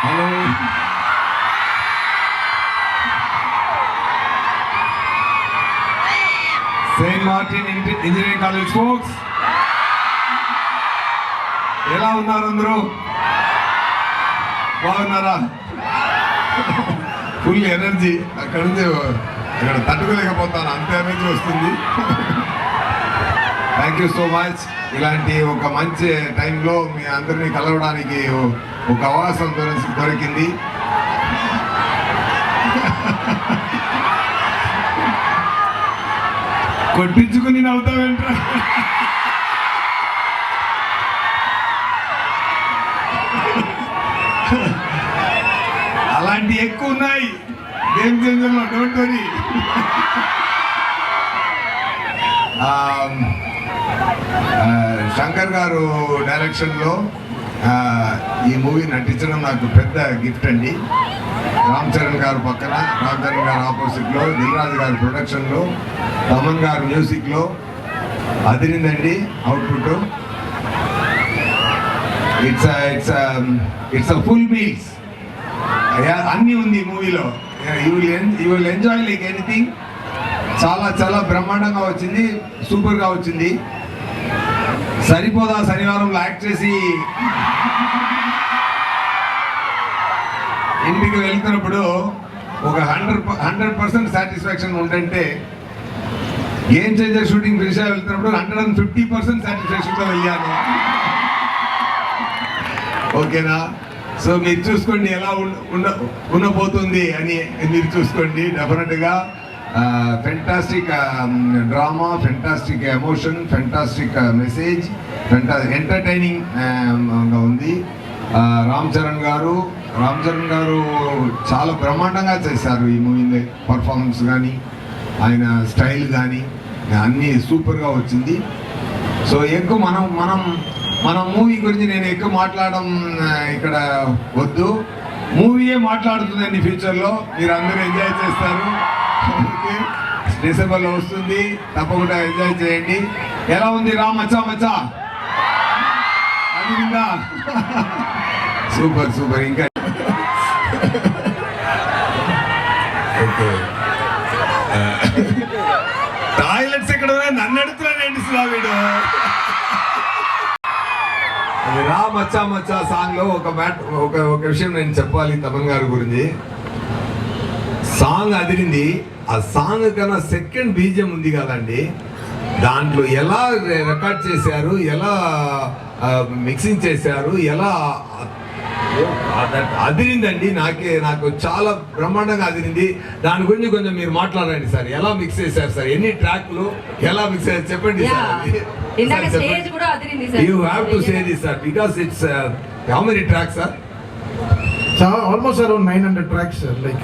Hello. St. Martin Engineering College folks. ఎలా ఉన్నారు అందరూ? బాగున్నారా? Full energy. అక్కడ నుంచి ఇక్కడ తట్టుకోలేకపోతాను, అంత ఎనర్జీ వస్తుంది. Thank you so much. ఇలాంటి ఒక మంచి టైంలో మీ అందరినీ కలవడానికి ఒక అవకాశం దొరికింది. కొట్టించుకుని నవ్వుతావేంట్రా? అలాంటి ఎక్కువ ఉన్నాయి గేమ్ చేంజర్లో, డోంట్ వరీ. శంకర్ గారు డైరెక్షన్లో ఈ మూవీ నటించడం నాకు పెద్ద గిఫ్ట్ అండి. రామ్ చరణ్ గారు పక్కన, రామ్ చరణ్ గారు ఆపోజిట్లో, దిల్ రాజు గారి ప్రొడక్షన్లో, తమన్ గారు మ్యూజిక్లో అదిరిందండి output. It's a full meals. అన్నీ ఉంది మూవీలో. You will enjoy like anything. చాలా చాలా బ్రహ్మాండంగా వచ్చింది, సూపర్గా వచ్చింది. సరిపోదా శనివారంలో యాక్ట్ చేసి ఇంటికి వెళ్తున్నప్పుడు ఒక 100% సాటిస్ఫాక్షన్ ఉందంటే, గేమ్ చేంజర్ షూటింగ్ ఫినిష్ వెళ్తున్నప్పుడు 150% సాటిస్ఫాక్షన్తో వెళ్ళాను. ఓకేనా? సో మీరు చూసుకోండి ఎలా ఉండబోతుంది అని. మీరు చూసుకోండి. డెఫినెట్గా fantastic drama, fantastic emotion, fantastic message, ఎంటర్టైనింగ్గా ఉంది. రామ్ చరణ్ గారు చాలా బ్రహ్మాండంగా చేశారు ఈ మూవీలో. పర్ఫార్మెన్స్ కానీ, ఆయన స్టైల్ కానీ అన్నీ సూపర్గా వచ్చింది. సో ఎక్కువ మనం మూవీ గురించి నేను ఎక్కువ మాట్లాడడం ఇక్కడ వద్దు. మూవీయే మాట్లాడుతుందండి. ఫ్యూచర్లో మీరు అందరూ ఎంజాయ్ చేస్తారు. డిసెంబర్లో వస్తుంది, తప్పకుండా ఎంజాయ్ చేయండి. ఎలా ఉంది రా మచ్చా మచ్చా? అదిరిందా? Super super. ఇంకా ఓకే, టాయిలెట్స్ ఎక్కడ నన్ను అడుగుతున్నానండి వీడు. రా మచ్చా మచ్చా సాంగ్ లో ఒక విషయం నేను చెప్పాలి తమన్ గారి గురించి. సాంగ్ అదిరింది. ఆ సాంగ్ కన్నా సెకండ్ బీజియం ఉంది కదండి, దాంట్లో ఎలా రికార్డ్ చేశారు, ఎలా మిక్సింగ్ చేశారు, ఎలా అదిరిందండి. నాకు చాలా బ్రహ్మాండంగా అదిరింది. దాని గురించి కొంచెం మీరు మాట్లాడండి సార్. ఎలా మిక్స్ చేశారు సార్? ఎన్ని ట్రాక్లు ఎలా మిక్స్ చేశారు చెప్పండి sir. You have to say this sir, because it's how many tracks sir? Almost around 900 tracks, sir. Like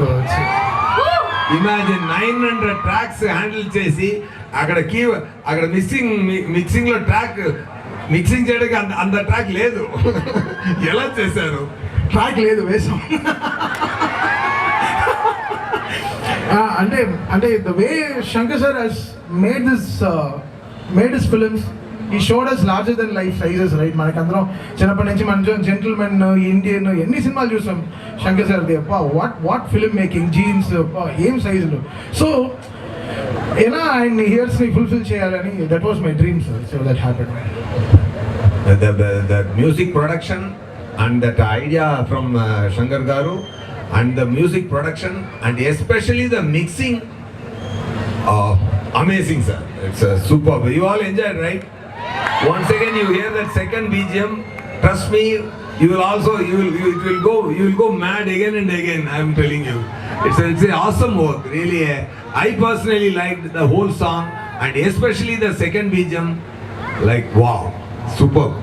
imagine 900 tracks handle చేసి అక్కడ మిక్సింగ్ లో ట్రాక్ మిక్సింగ్ చేయడానికి అంత ట్రాక్ లేదు. ఎలా చేశారు? ట్రాక్ లేదు, వేసాం. అంటే the way Shankar sir has made his films, he showed us larger than life sizes, right? మనకందరం చిన్నప్పటి నుంచి మనం జెంటిల్మెన్, ఇండియన్ ఎన్ని సినిమాలు చూసాం శంకర్ సార్ది. వాట్ ఫిల్మ్ మేకింగ్, జీన్స్ ఏం సైజులు. సో ఎలా ఆయన హియర్స్ని ఫుల్ఫిల్ చేయాలని, that was my dream sir. So that happened. The music production and that idea from Shankar Garu, and the music production and especially the mixing, amazing sir. It's superb. You all enjoyed, right? Once again you hear that second BGM, trust me, you will go mad again and again. I am telling you, it's an awesome work really. I personally liked the whole song and especially the second BGM. Like wow, superb.